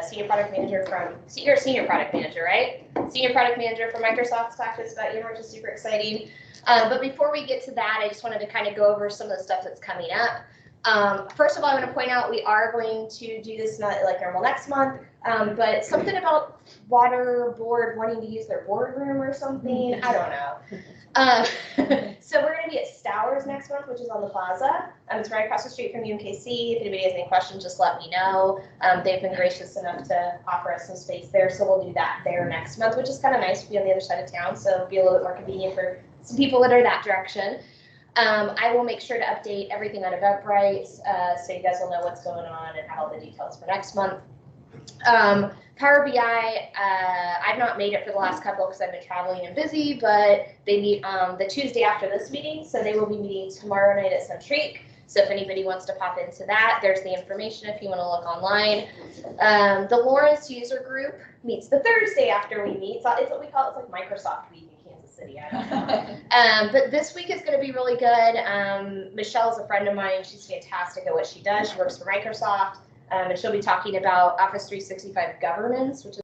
senior product manager from, you're a senior product manager, right? Senior product manager for Microsoft, talked to us about Yammer, which is super exciting. But before we get to that, I just wanted to kind of go over some of the stuff that's coming up. First of all, I want to point out we are going to do this not like normal next month, but something about water board wanting to use their boardroom or something. I don't know. So we're going to be at Stowers next month, which is on the plaza. It's right across the street from UMKC. If anybody has any questions, just let me know. They've been gracious enough to offer us some space there, so we'll do that there next month, which is kind of nice to be on the other side of town, so it'll be a little bit more convenient for some people that are that direction. I will make sure to update everything on Eventbrite, so you guys will know what's going on and have all the details for next month. Power BI, I've not made it for the last couple because I've been traveling and busy, but they meet the Tuesday after this meeting, so they will be meeting tomorrow night at Centrique. So if anybody wants to pop into that, there's the information if you want to look online. The Lawrence user group meets the Thursday after we meet. So it's what we call it. It's like Microsoft Week in Kansas City. I don't know. But this week is going to be really good. Michelle's a friend of mine. She's fantastic at what she does. She works for Microsoft. And she'll be talking about Office 365 governance, which is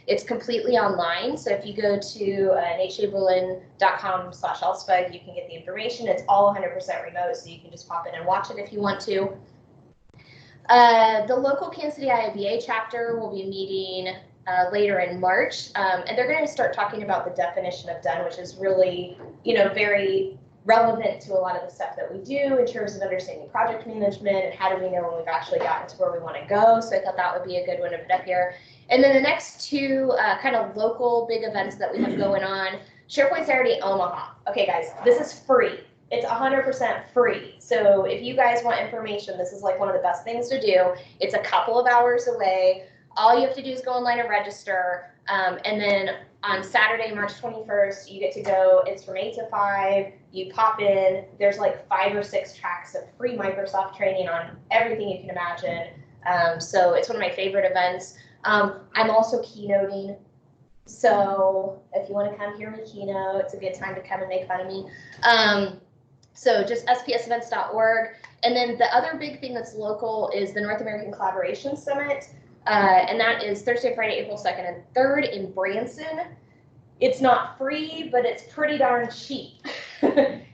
it's completely online. So if you go to natechaberlin.com/Elspug, you can get the information. It's all 100% remote, so you can just pop in and watch it if you want to. The local Kansas City IABA chapter will be meeting later in March, and they're going to start talking about the definition of done, which is really, very relevant to a lot of the stuff that we do in terms of understanding project management and how do we know when we've actually gotten to where we want to go. So I thought that would be a good one to put up here. And then the next two kind of local big events that we have going on, SharePoint Saturday Omaha. Okay, guys, this is free. It's 100% free. So if you guys want information, this is like one of the best things to do. It's a couple of hours away. All you have to do is go online and register. And then on Saturday, March 21st, you get to go. It's from 8 to 5. You pop in. There's like 5 or 6 tracks of free Microsoft training on everything you can imagine. So it's one of my favorite events. I'm also keynoting. So if you want to come hear me keynote, it's a good time to come and make fun of me. So just spsevents.org. And then the other big thing that's local is the North American Collaboration Summit. And that is Thursday, Friday, April 2nd and 3rd in Branson. It's not free, but it's pretty darn cheap.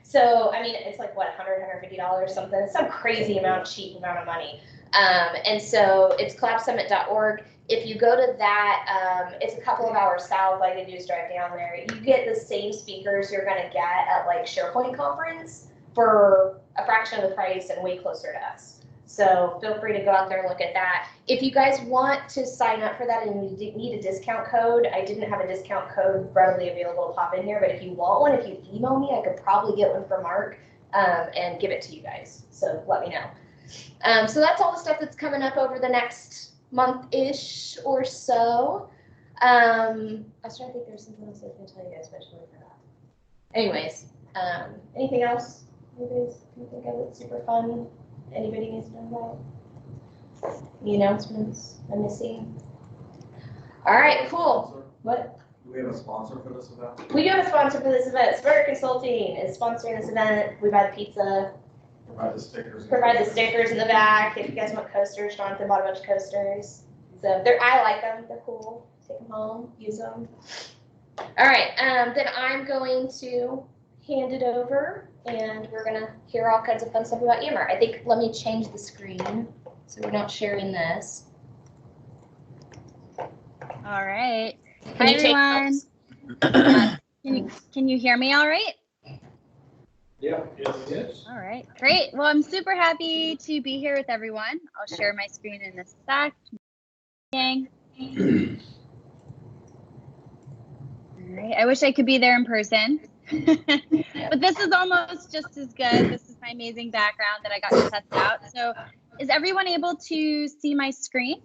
So, I mean, it's like, what, $100, $150, something, some crazy cheap amount of money. And so it's collabsummit.org. If you go to that, it's a couple of hours south. All I do is drive down there. You get the same speakers you're going to get at like SharePoint conference for a fraction of the price and way closer to us. So feel free to go out there and look at that. If you guys want to sign up for that and you need a discount code, I didn't have a discount code readily available to pop in here, but if you want one, if you email me, I could probably get one for Mark and give it to you guys. So let me know. So that's all the stuff that's coming up over the next month-ish or so. I was trying to think there's something else I was going to tell you guys, but I totally forgot. Anyways, anything else you guys can think of that's super fun? Anybody needs to know about? Any announcements I'm missing? All right, cool. What? Do we have a sponsor for this event? We do have a sponsor for this event. Smarter Consulting is sponsoring this event. We buy the pizza. Provide the stickers. Provide the stickers in the back. If you guys want coasters, Jonathan bought a bunch of coasters. So I like them. They're cool. Take them home. Use them. All right. Then I'm going to hand it over, and we're gonna hear all kinds of fun stuff about Yammer. I think, let me change the screen so we're not sharing this. All right. Hi, everyone. Can you hear me all right? Yeah, yes. All right, great. Well, I'm super happy to be here with everyone. I'll share my screen in a sec. All right, I wish I could be there in person. But this is almost just as good. This is my amazing background that I got to test out. So is everyone able to see my screen?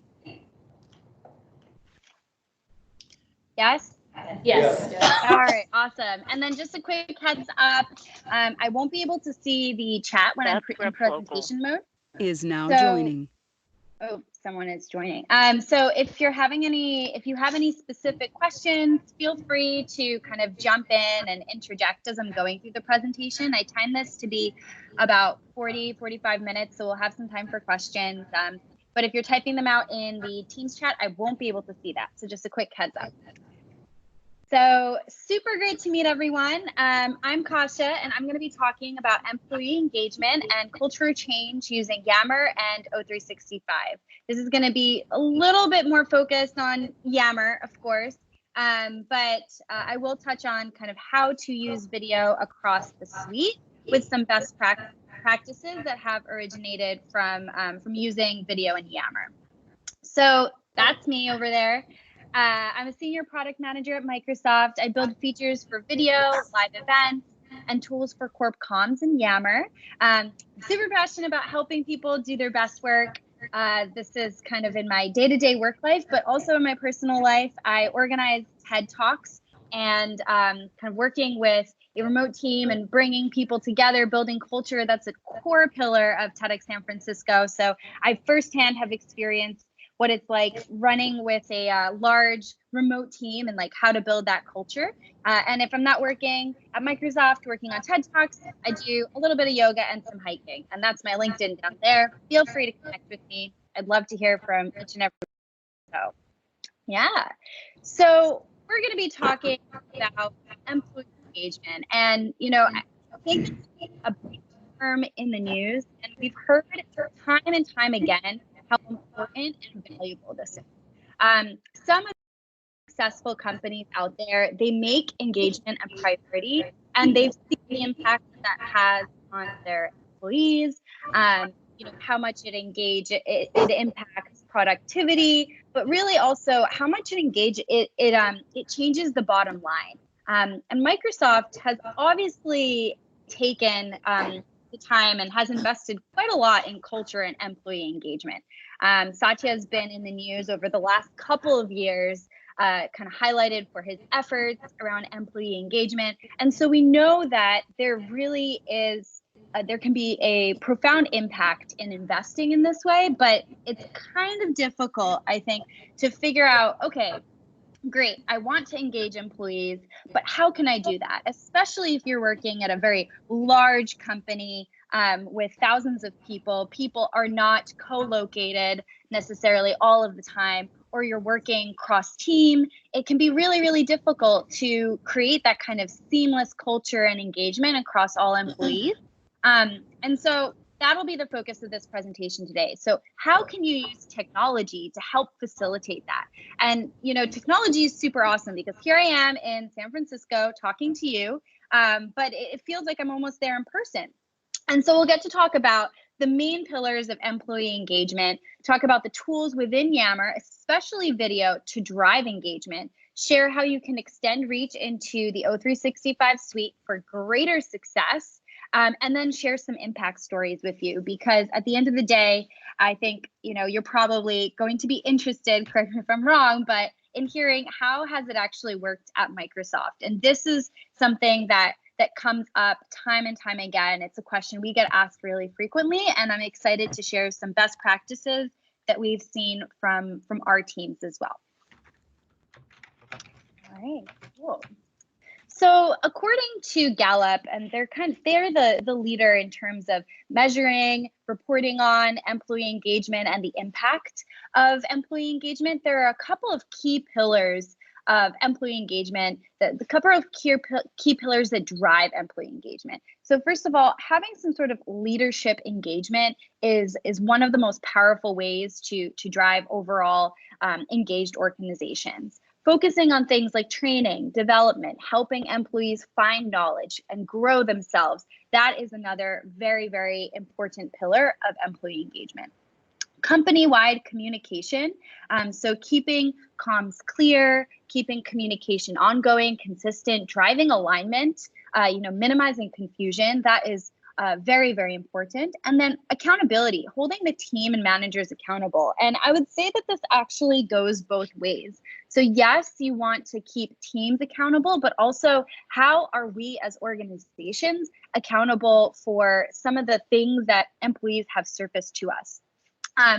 Yes? Yes. All right, awesome. And then just a quick heads up, I won't be able to see the chat when I'm in presentation mode. Is now joining. Oh, someone is joining. So if you have any specific questions, feel free to kind of jump in and interject as I'm going through the presentation. I timed this to be about 45 minutes, so we'll have some time for questions. But if you're typing them out in the Teams chat, I won't be able to see that. So just a quick heads up. So super great to meet everyone. I'm Kasia, and I'm going to be talking about employee engagement and culture change using Yammer and O365. This is going to be a little bit more focused on Yammer, of course, but I will touch on kind of how to use video across the suite with some best practices that have originated from using video in Yammer. So that's me over there. I'm a senior product manager at Microsoft. I build features for video, live events, and tools for corp comms in Yammer. I'm super passionate about helping people do their best work. This is kind of in my day-to-day work life, but also in my personal life. I organize TED Talks and kind of working with a remote team and bringing people together, building culture. That's a core pillar of TEDx San Francisco. So I firsthand have experienced what it's like running with a large remote team and like how to build that culture. And if I'm not working at Microsoft, working on TED Talks, I do a little bit of yoga and some hiking. And that's my LinkedIn down there. Feel free to connect with me. I'd love to hear from each and every one. So, yeah. So we're going to be talking about employee engagement. And, you know, I think it's a big term in the news, and we've heard time and time again how important and valuable this is. Some of the successful companies out there, they make engagement a priority, and they've seen the impact that has on their employees, you know, how much it impacts productivity, but really also how much it changes the bottom line. And Microsoft has obviously taken the time and has invested quite a lot in culture and employee engagement. Satya has been in the news over the last couple of years, kind of highlighted for his efforts around employee engagement. And so we know that there really is, there can be a profound impact in investing in this way, but it's kind of difficult, I think, to figure out, okay, great, I want to engage employees, but how can I do that? Especially if you're working at a very large company with thousands of people. People are not co-located necessarily all of the time, or you're working cross-team. It can be really, really difficult to create that kind of seamless culture and engagement across all employees. And so that'll be the focus of this presentation today. So how can you use technology to help facilitate that? And, you know, technology is super awesome because here I am in San Francisco talking to you, but it feels like I'm almost there in person. And so we'll get to talk about the main pillars of employee engagement, talk about the tools within Yammer, especially video, to drive engagement, share how you can extend reach into the O365 suite for greater success, and then share some impact stories with you, because at the end of the day, I think, you know, you're probably going to be interested, correct me if I'm wrong, but in hearing how has it actually worked at Microsoft. And this is something that comes up time and time again. It's a question we get asked really frequently, and I'm excited to share some best practices that we've seen from our teams as well. All right, cool. So according to Gallup, and they're the leader in terms of measuring, reporting on employee engagement and the impact of employee engagement, there are a couple of key pillars of employee engagement, the couple of key pillars that drive employee engagement. So first of all, having some sort of leadership engagement is one of the most powerful ways to drive overall engaged organizations. Focusing on things like training, development, helping employees find knowledge and grow themselves. That is another very, very important pillar of employee engagement. Company-wide communication, so keeping comms clear, keeping communication ongoing, consistent, driving alignment, minimizing confusion. That is very, very important. And then accountability, holding the team and managers accountable. And I would say that this actually goes both ways. So yes, you want to keep teams accountable, but also how are we as organizations accountable for some of the things that employees have surfaced to us?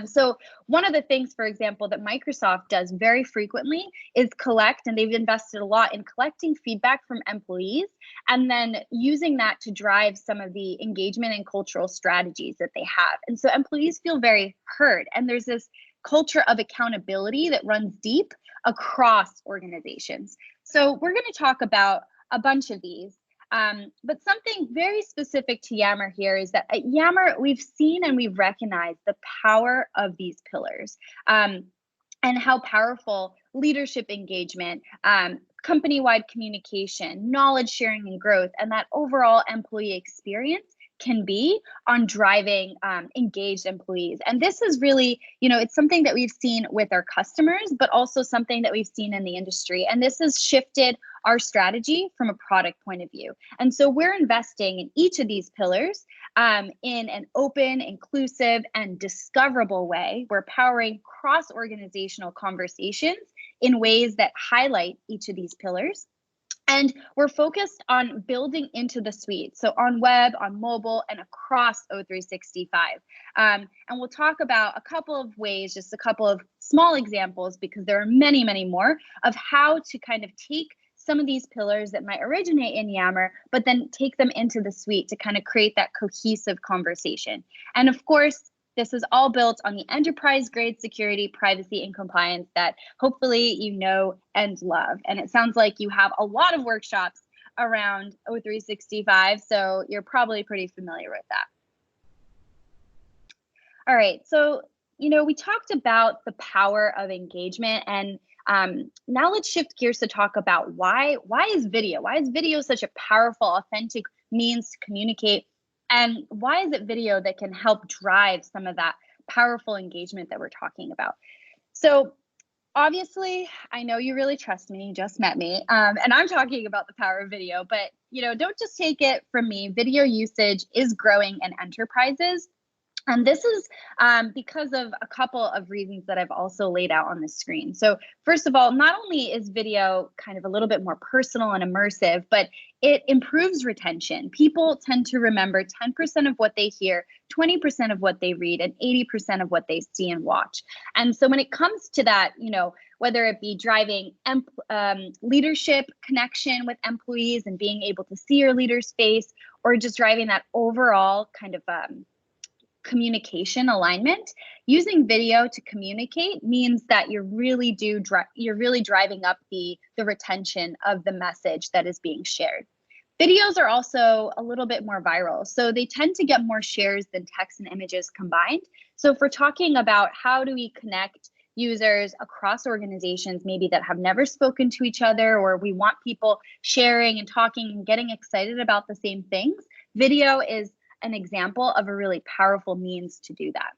So one of the things, for example, that Microsoft does very frequently is collect, and they've invested a lot in collecting feedback from employees and then using that to drive some of the engagement and cultural strategies that they have. And so employees feel very heard, and there's this culture of accountability that runs deep across organizations. So we're going to talk about a bunch of these. But something very specific to Yammer here is that at Yammer, we've seen and we've recognized the power of these pillars and how powerful leadership engagement, company-wide communication, knowledge sharing and growth, and that overall employee experience can be on driving engaged employees. And this is really, it's something that we've seen with our customers, but also something that we've seen in the industry. And this has shifted our strategy from a product point of view. And so we're investing in each of these pillars in an open, inclusive, and discoverable way. We're powering cross-organizational conversations in ways that highlight each of these pillars. And we're focused on building into the suite, so on web, on mobile, and across O365. And we'll talk about a couple of ways, just a couple of small examples, because there are many, many more, of how to kind of take some of these pillars that might originate in Yammer, but then take them into the suite to kind of create that cohesive conversation. And of course, this is all built on the enterprise-grade security, privacy, and compliance that hopefully you know and love. And it sounds like you have a lot of workshops around O365, so you're probably pretty familiar with that. All right, so we talked about the power of engagement, and now let's shift gears to talk about why is video? Why is video such a powerful, authentic means to communicate? And why is it video that can help drive some of that powerful engagement that we're talking about? So obviously, I know you really trust me, you just met me, and I'm talking about the power of video, but don't just take it from me. Video usage is growing in enterprises. And this is because of a couple of reasons that I've also laid out on the screen. So first of all, not only is video kind of a little bit more personal and immersive, but it improves retention. People tend to remember 10% of what they hear, 20% of what they read, and 80% of what they see and watch. And so when it comes to that, whether it be driving leadership connection with employees and being able to see your leader's face, or just driving that overall kind of communication alignment, using video to communicate means that you're really driving up the retention of the message that is being shared. Videos are also a little bit more viral, so they tend to get more shares than text and images combined. So if we're talking about how do we connect users across organizations maybe that have never spoken to each other, or we want people sharing and talking and getting excited about the same things, video is an example of a really powerful means to do that.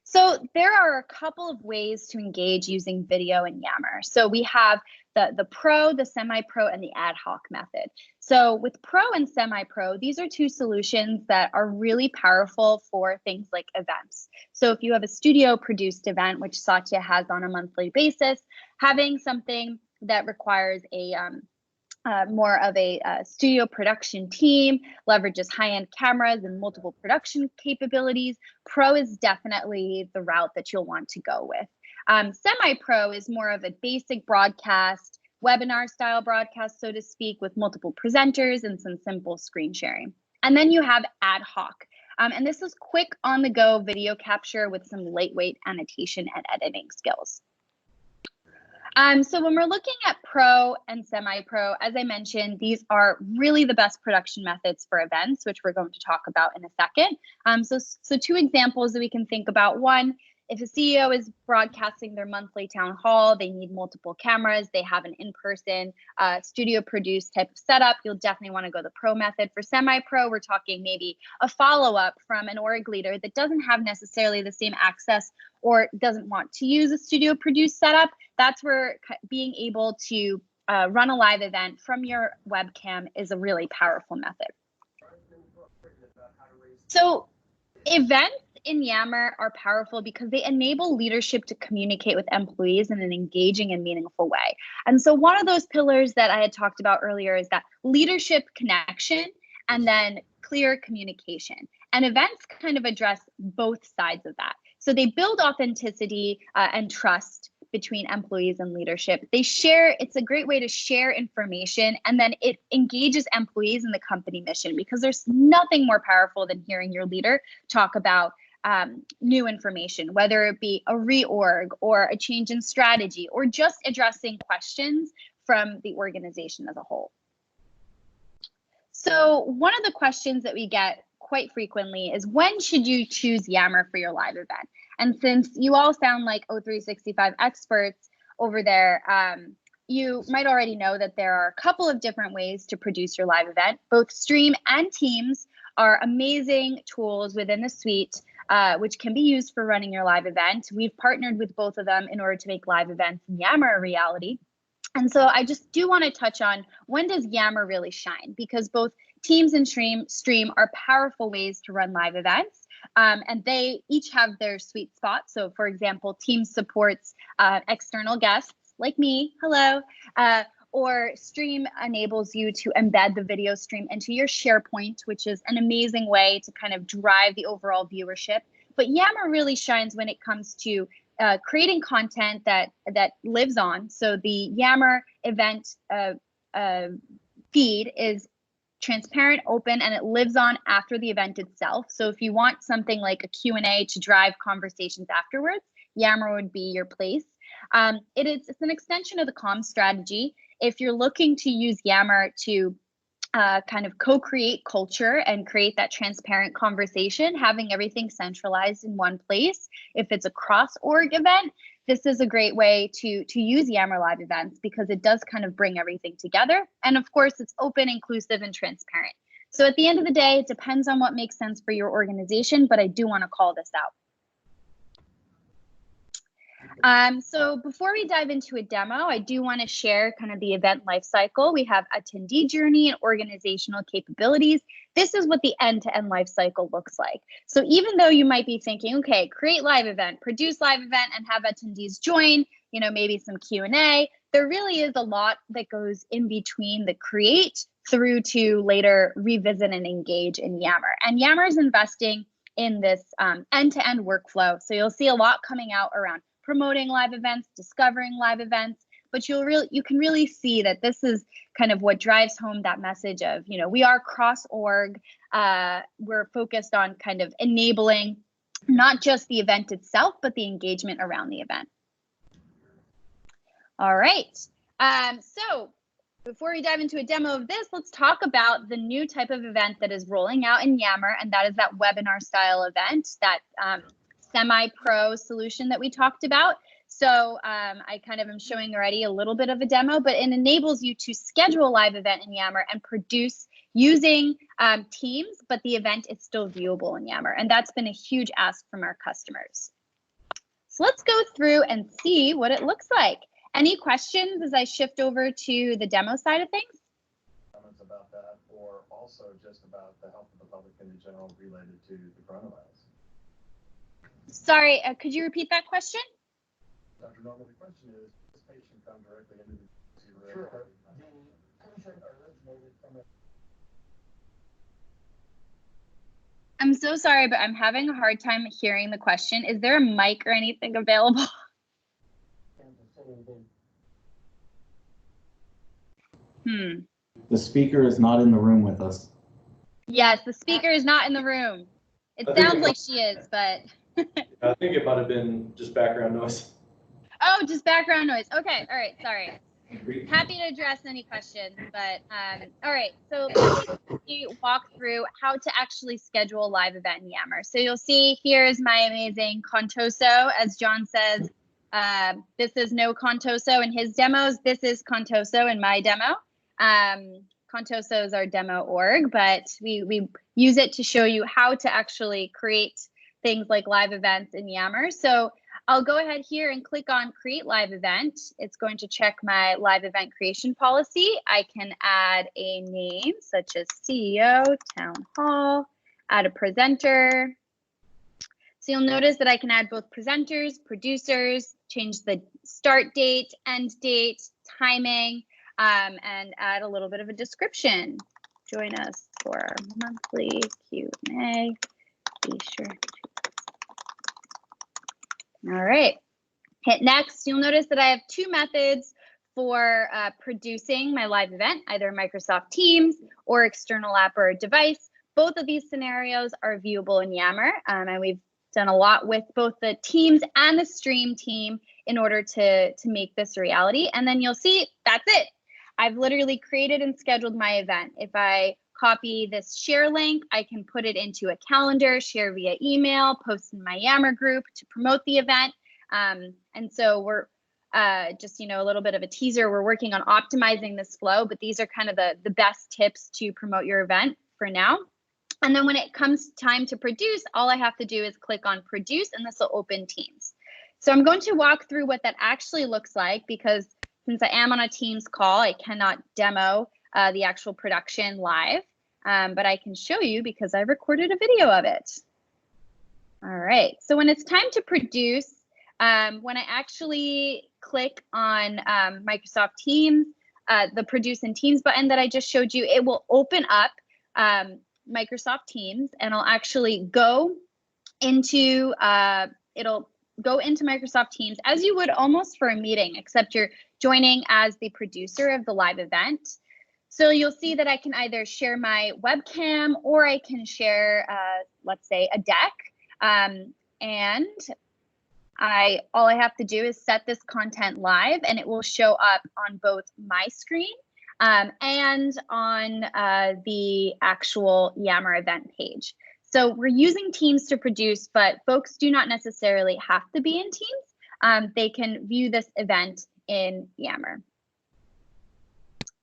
So there are a couple of ways to engage using video in Yammer. So we have the pro, the semi-pro, and the ad hoc method. So with pro and semi-pro, these are two solutions that are really powerful for things like events. So if you have a studio produced event, which Satya has on a monthly basis, having something that requires a more of a studio production team, leverages high-end cameras and multiple production capabilities, pro is definitely the route that you'll want to go with. Semi-pro is more of a basic broadcast, webinar style broadcast, so to speak, with multiple presenters and some simple screen sharing. And then you have ad hoc. And this is quick on-the-go video capture with some lightweight annotation and editing skills. So when we're looking at pro and semi-pro, as I mentioned, these are really the best production methods for events, which we're going to talk about in a second. So two examples that we can think about. One, if a CEO is broadcasting their monthly town hall, they need multiple cameras, they have an in-person studio produced type of setup, you'll definitely want to go the pro method. For semi-pro, we're talking maybe a follow-up from an org leader that doesn't have necessarily the same access or doesn't want to use a studio produced setup. That's where being able to run a live event from your webcam is a really powerful method. So events in Yammer are powerful because they enable leadership to communicate with employees in an engaging and meaningful way. And so one of those pillars that I had talked about earlier is that leadership connection and then clear communication. And events kind of address both sides of that. So they build authenticity and trust between employees and leadership. They share, it's a great way to share information, and then it engages employees in the company mission, because there's nothing more powerful than hearing your leader talk about new information, whether it be a reorg or a change in strategy or just addressing questions from the organization as a whole. So one of the questions that we get quite frequently is, when should you choose Yammer for your live event? And since you all sound like O365 experts over there, you might already know that there are a couple of different ways to produce your live event. Both Stream and Teams are amazing tools within the suite, which can be used for running your live event. We've partnered with both of them in order to make live events in Yammer a reality. And so I just do want to touch on, when does Yammer really shine? Because both Teams and Stream are powerful ways to run live events, and they each have their sweet spot. So for example, Teams supports external guests like me, hello, or Stream enables you to embed the video stream into your SharePoint, which is an amazing way to kind of drive the overall viewership. But Yammer really shines when it comes to creating content that lives on. So the Yammer event feed is transparent, open, and it lives on after the event itself. So if you want something like a Q&A to drive conversations afterwards, Yammer would be your place. It's an extension of the comm strategy. If you're looking to use Yammer to kind of co-create culture and create that transparent conversation, having everything centralized in one place, if it's a cross-org event, this is a great way to use Yammer live events, because it does kind of bring everything together. And of course, it's open, inclusive, and transparent. So at the end of the day, it depends on what makes sense for your organization, but I do want to call this out. So before we dive into a demo, I do want to share kind of the event lifecycle. We have attendee journey and organizational capabilities. This is what the end-to-end lifecycle looks like. So even though you might be thinking, okay, create live event, produce live event, and have attendees join, you know, maybe some Q&A, there really is a lot that goes in between the create through to later revisit and engage in Yammer. And Yammer is investing in this end-to-end workflow. So you'll see a lot coming out around promoting live events, discovering live events, but you can really see that this is kind of what drives home that message of, you know, we are cross-org. We're focused on kind of enabling not just the event itself, but the engagement around the event. All right. So before we dive into a demo of this, let's talk about the new type of event that is rolling out in Yammer, and that is that webinar style event, that semi-pro solution that we talked about. So I kind of am showing already a little bit of a demo, but it enables you to schedule a live event in Yammer and produce using Teams, but the event is still viewable in Yammer. And that's been a huge ask from our customers. So let's go through and see what it looks like. Any questions as I shift over to the demo side of things? Comments about that, or also just about the health of the public in general related to the coronavirus? Sorry, could you repeat that question? Dr. Norman, the question is, this patient come directly into the Sure. The patient originated from a I'm so sorry, but I'm having a hard time hearing the question. Is there a mic or anything available? The speaker is not in the room with us. Yes, the speaker is not in the room. It sounds like she is, but. I think it might have been just background noise. Oh, just background noise. Okay, all right, sorry. Happy to address any questions, but all right, so let me walk through how to actually schedule a live event in Yammer. So you'll see here's my amazing Contoso. As John says, this is no Contoso in his demos. This is Contoso in my demo. Contoso is our demo org, but we use it to show you how to actually create things like live events in Yammer. So I'll go ahead here and click on Create Live Event. It's going to check my live event creation policy. I can add a name such as CEO, Town Hall, add a presenter. So you'll notice that I can add both presenters, producers, change the start date, end date, timing, and add a little bit of a description. Join us for our monthly Q&A. Be sure. All right. Hit next. You'll notice that I have two methods for producing my live event, either Microsoft Teams or external app or device. Both of these scenarios are viewable in Yammer, and we've done a lot with both the Teams and the Stream team in order to make this a reality. And then you'll see that's it. I've literally created and scheduled my event. If I copy this share link, I can put it into a calendar, share via email, post in my Yammer group to promote the event. And so we're just, a little bit of a teaser. We're working on optimizing this flow, but these are kind of the best tips to promote your event for now. And then when it comes time to produce, all I have to do is click on produce, and this will open Teams. So I'm going to walk through what that actually looks like, because since I am on a Teams call, I cannot demo the actual production live, but I can show you because I recorded a video of it. All right, so when it's time to produce, when I actually click on Microsoft Teams, the Produce in Teams button that I just showed you, it will open up Microsoft Teams, and I'll actually go into, it'll go into Microsoft Teams as you would almost for a meeting, except you're joining as the producer of the live event. So you'll see that I can either share my webcam or I can share, let's say, a deck. And all I have to do is set this content live, and it will show up on both my screen and on the actual Yammer event page. So we're using Teams to produce, but folks do not necessarily have to be in Teams. They can view this event in Yammer.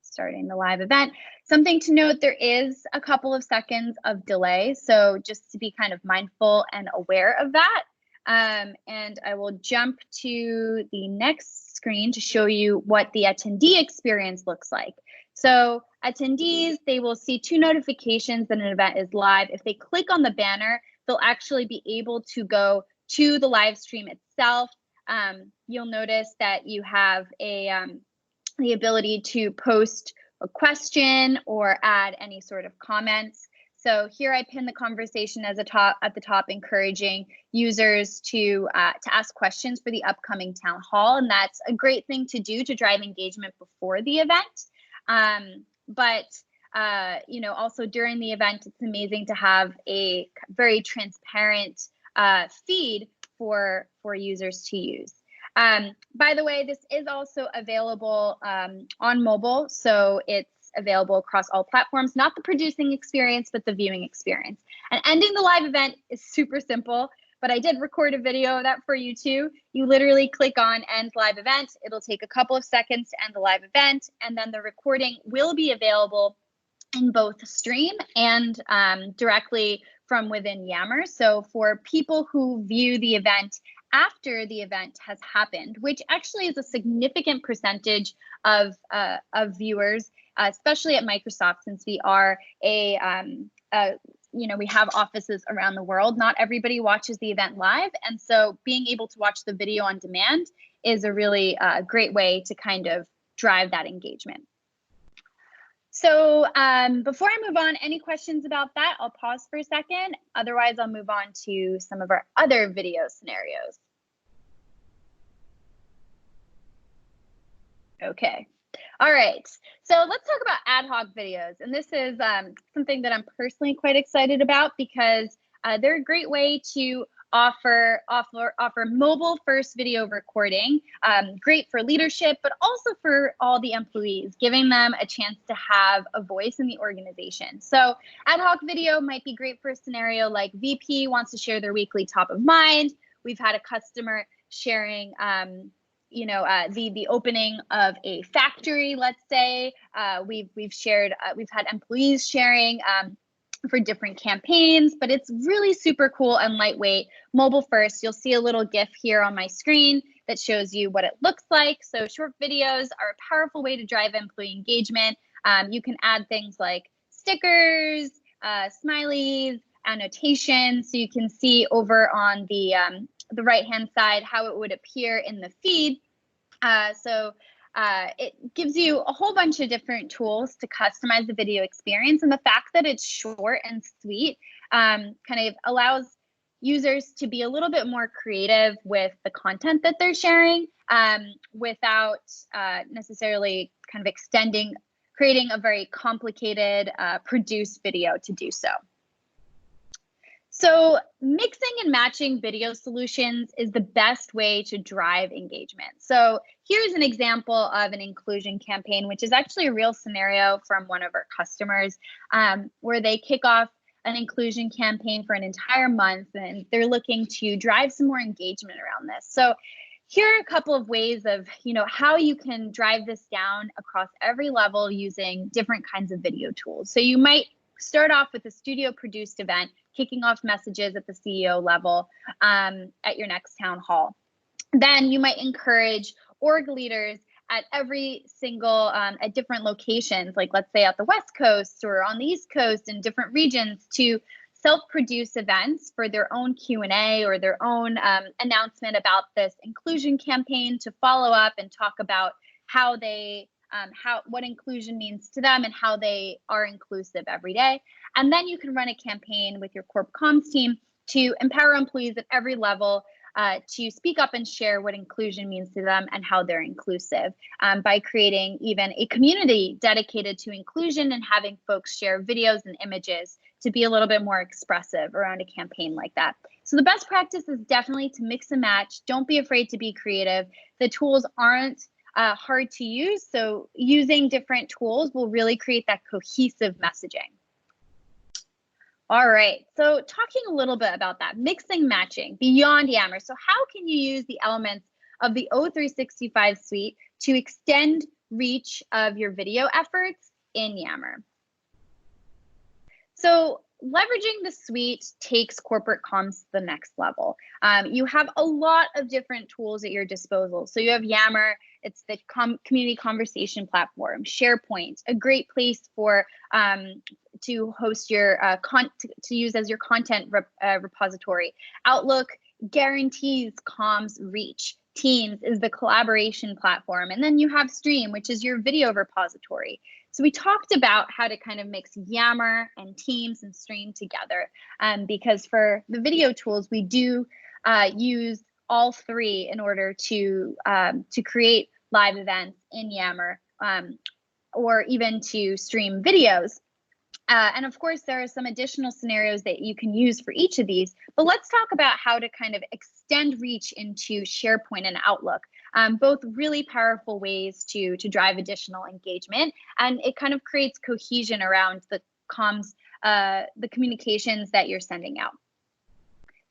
Starting the live event. Something to note, there is a couple of seconds of delay, so just to be kind of mindful and aware of that. And I will jump to the next screen to show you what the attendee experience looks like. So attendees, they will see two notifications that an event is live. If they click on the banner, they'll actually be able to go to the live stream itself. You'll notice that you have the ability to post a question or add any sort of comments. So here I pin the conversation at the top, encouraging users to ask questions for the upcoming town hall, and that's a great thing to do to drive engagement before the event. But also during the event, it's amazing to have a very transparent feed for users to use. By the way, this is also available on mobile, so it's available across all platforms, not the producing experience, but the viewing experience. And ending the live event is super simple, but I did record a video of that for you too. You literally click on End Live Event. It'll take a couple of seconds to end the live event, and then the recording will be available in both Stream and directly from within Yammer. So for people who view the event after the event has happened, which actually is a significant percentage of viewers, especially at Microsoft, since we are we have offices around the world. Not everybody watches the event live, and so being able to watch the video on demand is a really great way to kind of drive that engagement. So before I move on, any questions about that? I'll pause for a second. Otherwise, I'll move on to some of our other video scenarios. Okay. All right. So let's talk about ad hoc videos. And this is something that I'm personally quite excited about, because they're a great way to offer mobile first video recording. Great for leadership, but also for all the employees, giving them a chance to have a voice in the organization. So ad hoc video might be great for a scenario like VP wants to share their weekly top of mind. We've had a customer sharing the opening of a factory, let's say. We've had employees sharing for different campaigns, but it's really super cool and lightweight. Mobile first. You'll see a little GIF here on my screen that shows you what it looks like. So short videos are a powerful way to drive employee engagement. You can add things like stickers, smileys, annotations, so you can see over on the right-hand side how it would appear in the feed. It gives you a whole bunch of different tools to customize the video experience, and the fact that it's short and sweet kind of allows users to be a little bit more creative with the content that they're sharing without necessarily kind of creating a very complicated produced video to do so. So mixing and matching video solutions is the best way to drive engagement. So here's an example of an inclusion campaign, which is actually a real scenario from one of our customers where they kick off an inclusion campaign for an entire month, and they're looking to drive some more engagement around this. So here are a couple of ways of, how you can drive this down across every level using different kinds of video tools. So you might start off with a studio produced event, kicking off messages at the CEO level at your next town hall. Then you might encourage org leaders at every single, at different locations, like let's say at the West Coast or on the East Coast in different regions, to self-produce events for their own Q&A or their own announcement about this inclusion campaign, to follow up and talk about how they what inclusion means to them and how they are inclusive every day. And then you can run a campaign with your corp comms team to empower employees at every level to speak up and share what inclusion means to them and how they're inclusive by creating even a community dedicated to inclusion and having folks share videos and images to be a little bit more expressive around a campaign like that. So the best practice is definitely to mix and match. Don't be afraid to be creative. The tools aren't hard to use, so using different tools will really create that cohesive messaging. All right, so talking a little bit about that, mixing, matching beyond Yammer. So how can you use the elements of the O365 suite to extend reach of your video efforts in Yammer? So leveraging the suite takes corporate comms to the next level. You have a lot of different tools at your disposal. So you have Yammer, it's the community conversation platform, SharePoint, a great place for to host your to use as your content repository. Outlook guarantees comms reach. Teams is the collaboration platform. And then you have Stream, which is your video repository. So we talked about how to kind of mix Yammer and Teams and Stream together because for the video tools, we do use all three in order to create live events in Yammer or even to stream videos. And of course, there are some additional scenarios that you can use for each of these, but let's talk about how to kind of extend reach into SharePoint and Outlook. Both really powerful ways to drive additional engagement, and it kind of creates cohesion around the comms, the communications that you're sending out.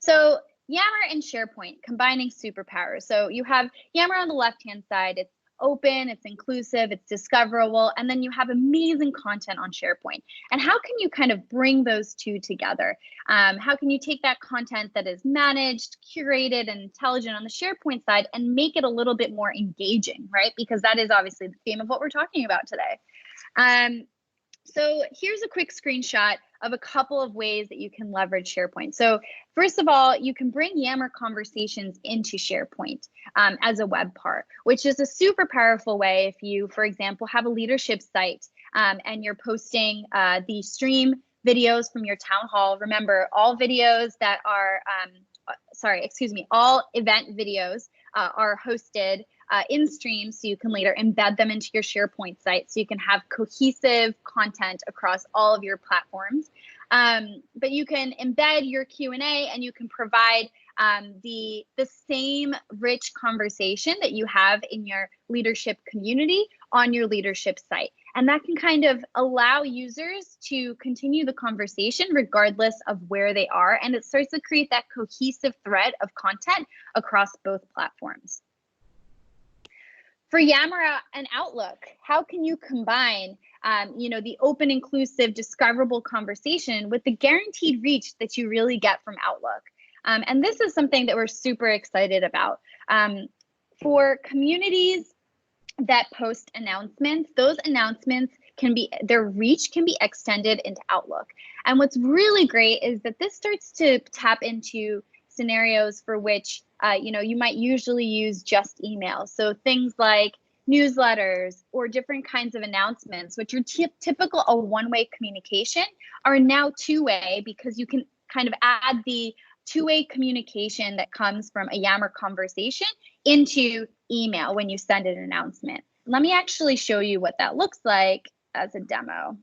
So Yammer and SharePoint combining superpowers. So you have Yammer on the left-hand side. It's open, it's inclusive, it's discoverable, and then you have amazing content on SharePoint. And how can you kind of bring those two together? How can you take that content that is managed, curated, and intelligent on the SharePoint side and make it a little bit more engaging, right? Because that is obviously the theme of what we're talking about today. So here's a quick screenshot of a couple of ways that you can leverage SharePoint. So first of all, you can bring Yammer conversations into SharePoint as a web part, which is a super powerful way if you, for example, have a leadership site and you're posting the stream videos from your town hall. Remember, all videos that are, all event videos are hosted in Stream, so you can later embed them into your SharePoint site so you can have cohesive content across all of your platforms. But you can embed your Q&A and you can provide the same rich conversation that you have in your leadership community on your leadership site. And that can kind of allow users to continue the conversation regardless of where they are. And it starts to create that cohesive thread of content across both platforms. For Yammer and Outlook, how can you combine the open, inclusive, discoverable conversation with the guaranteed reach that you really get from Outlook? And this is something that we're super excited about. For communities that post announcements, those announcements their reach can be extended into Outlook. And what's really great is that this starts to tap into scenarios for which you might usually use just email. So things like newsletters or different kinds of announcements, which are typical a one-way communication, are now two-way because you can kind of add the two-way communication that comes from a Yammer conversation into email when you send an announcement. Let me actually show you what that looks like as a demo.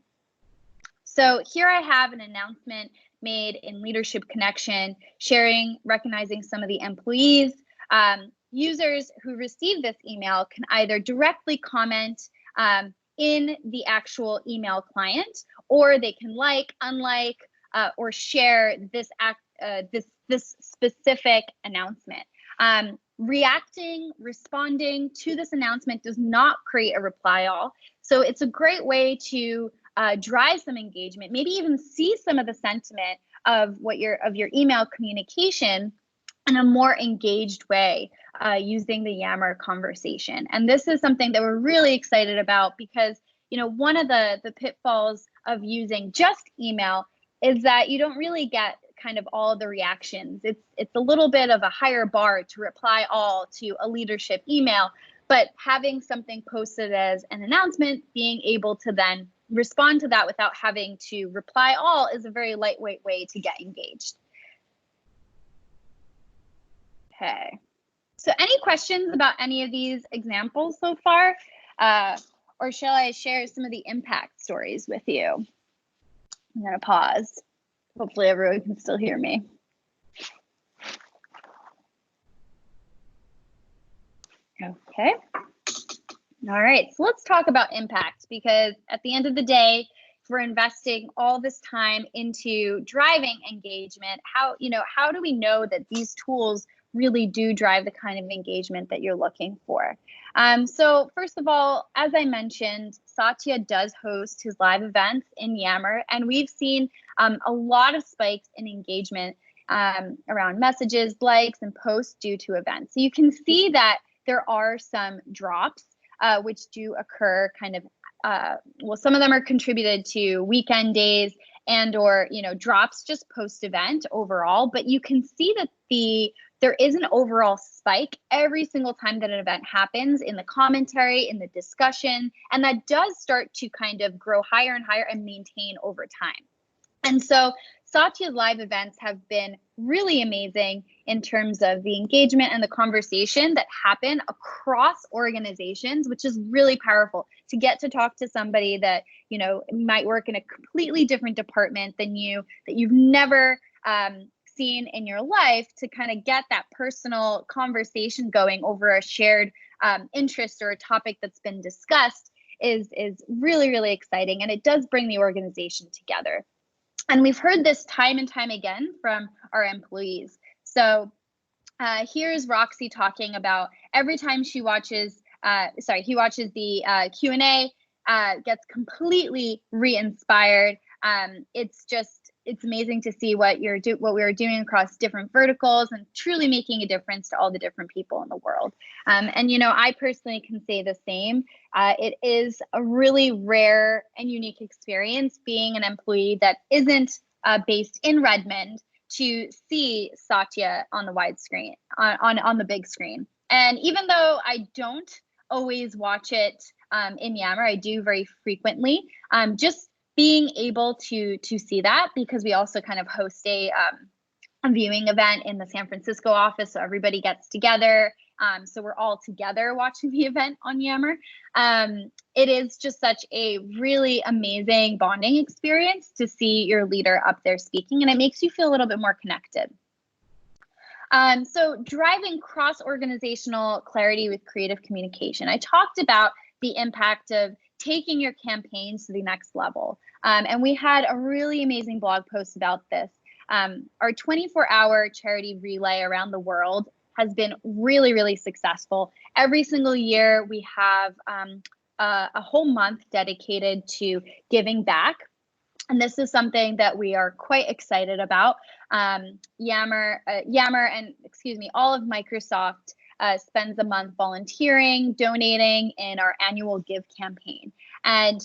So here I have an announcement made in Leadership Connection, recognizing some of the employees. Users who receive this email can either directly comment in the actual email client, or they can unlike, or share this specific announcement. Responding to this announcement does not create a reply all. So it's a great way to drive some engagement, maybe even see some of the sentiment of your email communication in a more engaged way using the Yammer conversation. And this is something that we're really excited about because, one of the pitfalls of using just email is that you don't really get kind of all the reactions. It's a little bit of a higher bar to reply all to a leadership email, but having something posted as an announcement, being able to then respond to that without having to reply all is a very lightweight way to get engaged. Okay, so any questions about any of these examples so far? Or shall I share some of the impact stories with you? I'm gonna pause. Hopefully everyone can still hear me. Okay. All right, so let's talk about impact, because at the end of the day, if we're investing all this time into driving engagement, how do we know that these tools really do drive the kind of engagement that you're looking for? So first of all, as I mentioned, Satya does host his live events in Yammer, and we've seen a lot of spikes in engagement around messages, likes, and posts due to events. So you can see that there are some drops which do occur kind of, well, some of them are contributed to weekend days and or, drops just post-event overall, but you can see that there is an overall spike every single time that an event happens in the commentary, in the discussion, and that does start to kind of grow higher and higher and maintain over time. And so Satya's live events have been really amazing in terms of the engagement and the conversation that happen across organizations, which is really powerful to get to talk to somebody that, might work in a completely different department than you, that you've never seen in your life, to kind of get that personal conversation going over a shared interest or a topic that's been discussed is really, really exciting. And it does bring the organization together. And we've heard this time and time again from our employees. So here's Roxy talking about every time he watches the Q&A, gets completely re-inspired. It's amazing to see what we are doing across different verticals and truly making a difference to all the different people in the world. And I personally can say the same. It is a really rare and unique experience being an employee that isn't based in Redmond to see Satya on the wide screen, on the big screen. And even though I don't always watch it in Yammer, I do very frequently. Just being able to see that, because we also kind of host a viewing event in the San Francisco office, so everybody gets together. So we're all together watching the event on Yammer. It is just such a really amazing bonding experience to see your leader up there speaking, and it makes you feel a little bit more connected. So driving cross-organizational clarity with creative communication. I talked about the impact of taking your campaigns to the next level. And we had a really amazing blog post about this. Our 24-hour charity relay around the world has been really, really successful. Every single year we have a whole month dedicated to giving back. And this is something that we are quite excited about. Yammer and all of Microsoft spends a month volunteering, donating in our annual Give campaign. And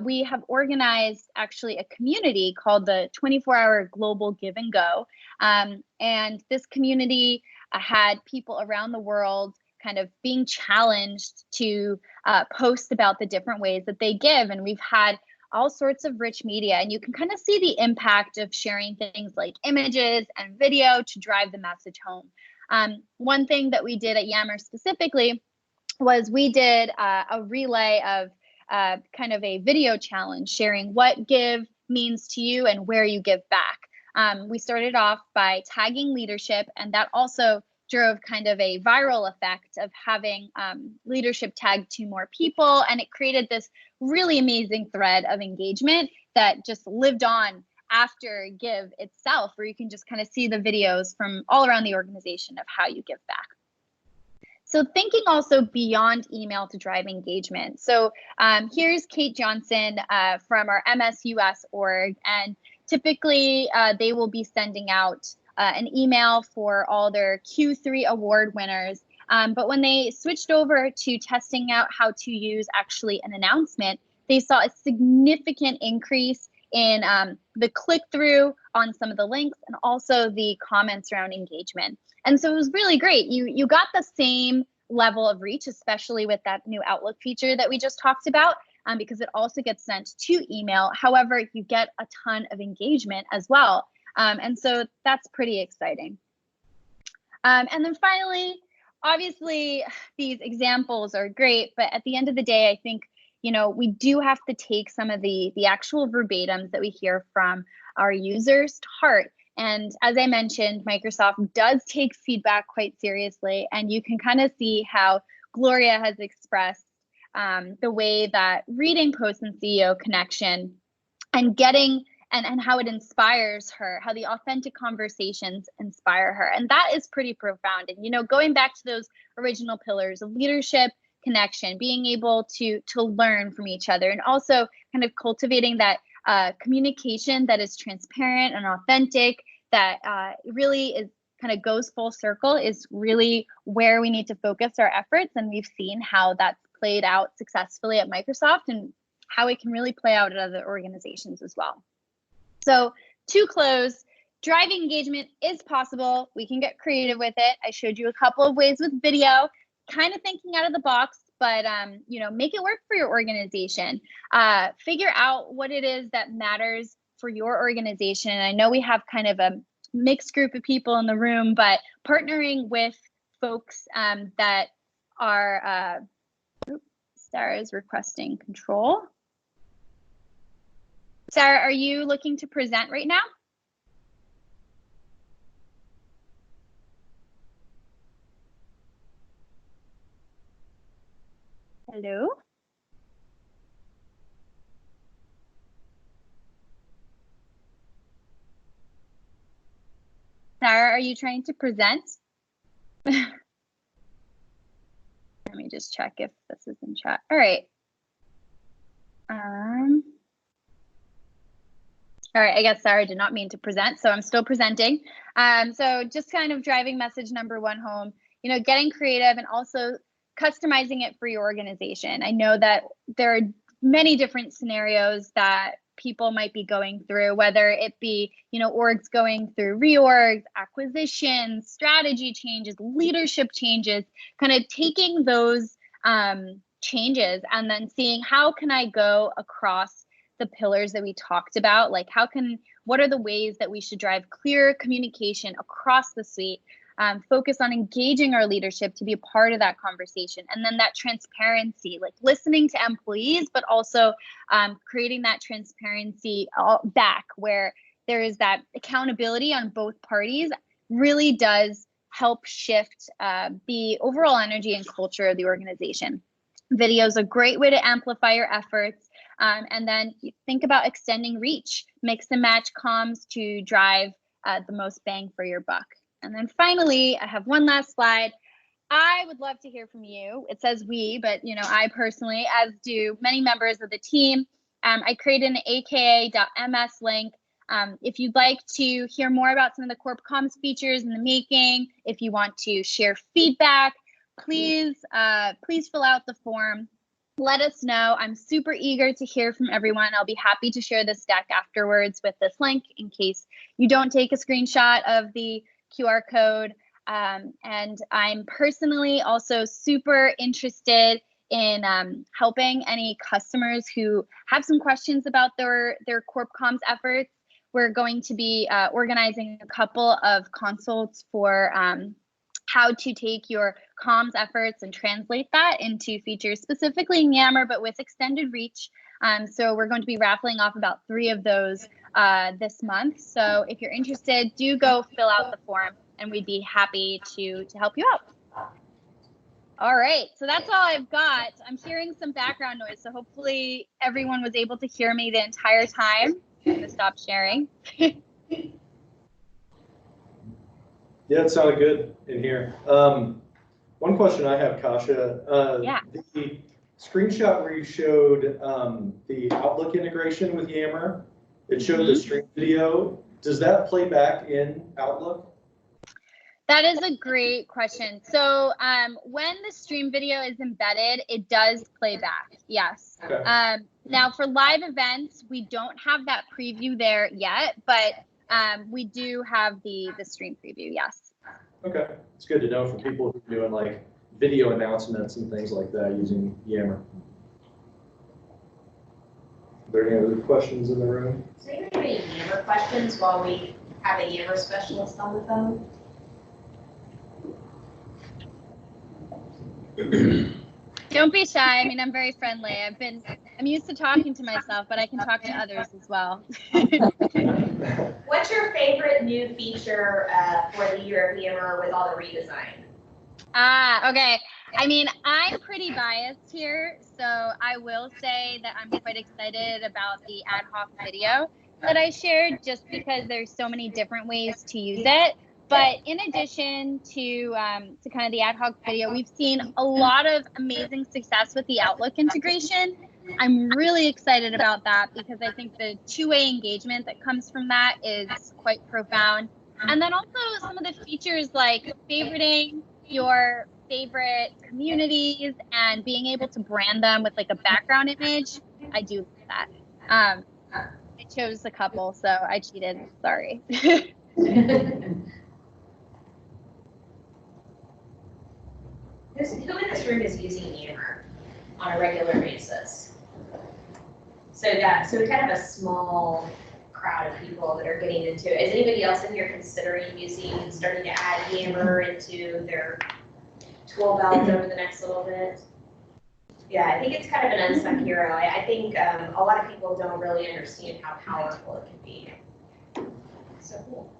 we have organized actually a community called the 24-hour Global Give and Go. And this community had people around the world kind of being challenged to post about the different ways that they give. And we've had all sorts of rich media. And you can kind of see the impact of sharing things like images and video to drive the message home. One thing that we did at Yammer specifically was we did a relay of kind of a video challenge sharing what give means to you and where you give back. We started off by tagging leadership, and that also drove kind of a viral effect of having leadership tagged to more people. And it created this really amazing thread of engagement that just lived on after Give itself, where you can just kind of see the videos from all around the organization of how you give back. So thinking also beyond email to drive engagement. So here's Kate Johnson from our MSUS org, and typically they will be sending out an email for all their Q3 award winners. But when they switched over to testing out how to use actually an announcement, they saw a significant increase in the click-through on some of the links and also the comments around engagement. And so it was really great. You got the same level of reach, especially with that new Outlook feature that we just talked about, because it also gets sent to email. However, you get a ton of engagement as well. And so that's pretty exciting. And then finally, obviously, these examples are great, but at the end of the day, I think, you know, we do have to take some of the actual verbatims that we hear from our users to heart. And as I mentioned, Microsoft does take feedback quite seriously, and you can kind of see how Gloria has expressed the way that reading posts in CEO Connection and getting and how it inspires her, how the authentic conversations inspire her. And that is pretty profound. And, you know, going back to those original pillars of leadership, connection, being able to learn from each other, and also kind of cultivating that communication that is transparent and authentic, that really is kind of goes full circle, is really where we need to focus our efforts. And we've seen how that's played out successfully at Microsoft and how it can really play out at other organizations as well. So to close, driving engagement is possible. We can get creative with it. I showed you a couple of ways with video, kind of thinking out of the box, but you know, make it work for your organization. Figure out what it is that matters for your organization. And I know we have kind of a mixed group of people in the room, but partnering with folks that are, Sarah is requesting control. Sarah, are you looking to present right now? Hello? Sarah, are you trying to present? Let me just check if this is in chat. All right. All right, I guess Sarah did not mean to present, so I'm still presenting. So just kind of driving message number one home, you know, getting creative and also customizing it for your organization. I know that there are many different scenarios that people might be going through, whether it be, you know, orgs going through reorgs, acquisitions, strategy changes, leadership changes, kind of taking those changes and then seeing how can I go across the pillars that we talked about, like what are the ways that we should drive clear communication across the suite, focus on engaging our leadership to be a part of that conversation, and then that transparency, like listening to employees, but also creating that transparency back where there is that accountability on both parties really does help shift the overall energy and culture of the organization. Video is a great way to amplify your efforts. And then you think about extending reach, mix and match comms to drive the most bang for your buck. And then finally, I have one last slide. I would love to hear from you. It says we, but you know, I personally, as do many members of the team, I created an aka.ms link. If you'd like to hear more about some of the corp comms features in the making, if you want to share feedback, please fill out the form. Let us know. I'm super eager to hear from everyone. I'll be happy to share this deck afterwards with this link in case you don't take a screenshot of the QR code. And I'm personally also super interested in helping any customers who have some questions about their corp comms efforts. We're going to be organizing a couple of consults for how to take your comms efforts and translate that into features specifically in Yammer, but with extended reach. So we're going to be raffling off about 3 of those this month. So if you're interested, do go fill out the form and we'd be happy to help you out. All right, so that's all I've got. I'm hearing some background noise, so hopefully everyone was able to hear me the entire time. I'm gonna stop sharing. Yeah, it sounded good in here. One question I have, Kasia. Yeah. The screenshot where you showed the Outlook integration with Yammer, it showed the stream video. Does that play back in Outlook? That is a great question. So when the stream video is embedded, it does play back, yes. Okay. Now for live events, we don't have that preview there yet, but we do have the stream preview, yes. Okay, it's good to know for people who are doing like video announcements and things like that using Yammer. Are there any other questions in the room? So you have any Yammer questions while we have a Yammer specialist on the phone? Don't be shy. I mean, I'm very friendly. I'm used to talking to myself, but I can talk to others as well. What's your favorite new feature for the year of Yammer with all the redesign? Okay. I mean, I'm pretty biased here, so I will say that I'm quite excited about the ad hoc video that I shared, just because there's so many different ways to use it. But in addition to kind of the ad hoc video, we've seen a lot of amazing success with the Outlook integration. I'm really excited about that because I think the two-way engagement that comes from that is quite profound. And then also some of the features like favoriting your favorite communities and being able to brand them with like a background image. I do love that. I chose a couple, so I cheated. Sorry. Who in this room is using Yammer on a regular basis? So we kind of a small crowd of people that are getting into it. Is anybody else in here considering starting to add Yammer into their tool belt over the next little bit? Yeah, I think it's kind of an unsung hero. I think a lot of people don't really understand how powerful it can be. So cool.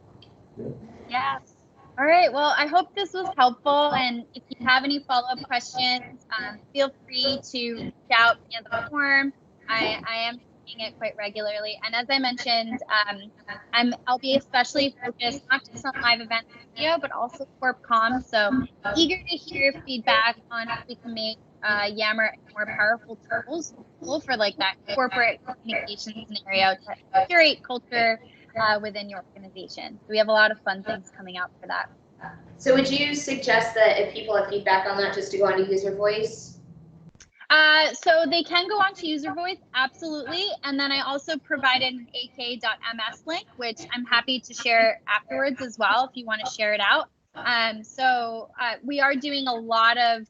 Yes. All right. Well, I hope this was helpful. And if you have any follow-up questions, feel free to reach out via the form. I am seeing it quite regularly. And as I mentioned, I'll be especially focused not just on live events and video, but also corp comms. So eager to hear feedback on how we can make Yammer a more powerful tool for like that corporate communication scenario to curate culture within your organization. So we have a lot of fun things coming out for that. So would you suggest that if people have feedback on that, just to go on to user voice? So they can go on to user voice, absolutely. And then I also provided an ak.ms link, which I'm happy to share afterwards as well if you want to share it out. So we are doing a lot of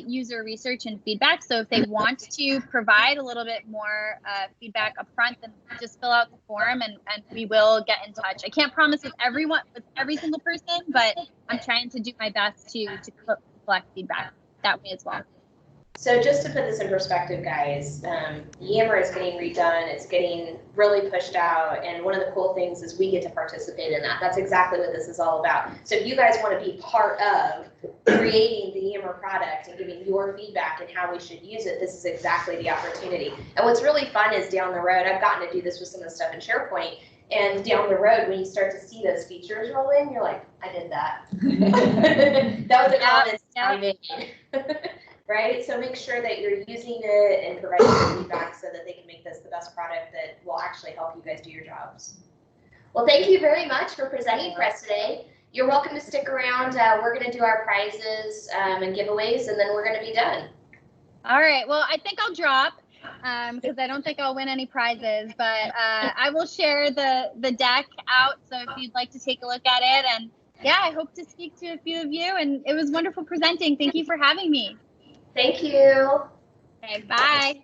user research and feedback. So if they want to provide a little bit more feedback up front, then just fill out the form and we will get in touch. I can't promise with every single person, but I'm trying to do my best to collect feedback that way as well. So just to put this in perspective, guys, Yammer is getting redone. It's getting really pushed out. And one of the cool things is we get to participate in that. That's exactly what this is all about. So if you guys want to be part of creating the Yammer product and giving your feedback and how we should use it, this is exactly the opportunity. And what's really fun is down the road, I've gotten to do this with some of the stuff in SharePoint. And down the road, when you start to see those features roll in, you're like, I did that. That was a comment I made. Right? So make sure that you're using it and providing feedback so that they can make this the best product that will actually help you guys do your jobs. Well, thank you very much for presenting for us today. You're welcome to stick around. We're going to do our prizes and giveaways, and then we're going to be done. All right. Well, I think I'll drop because I don't think I'll win any prizes, but I will share the deck out. So if you'd like to take a look at it, and yeah, I hope to speak to a few of you. And it was wonderful presenting. Thank you for having me. Thank you. Okay, bye.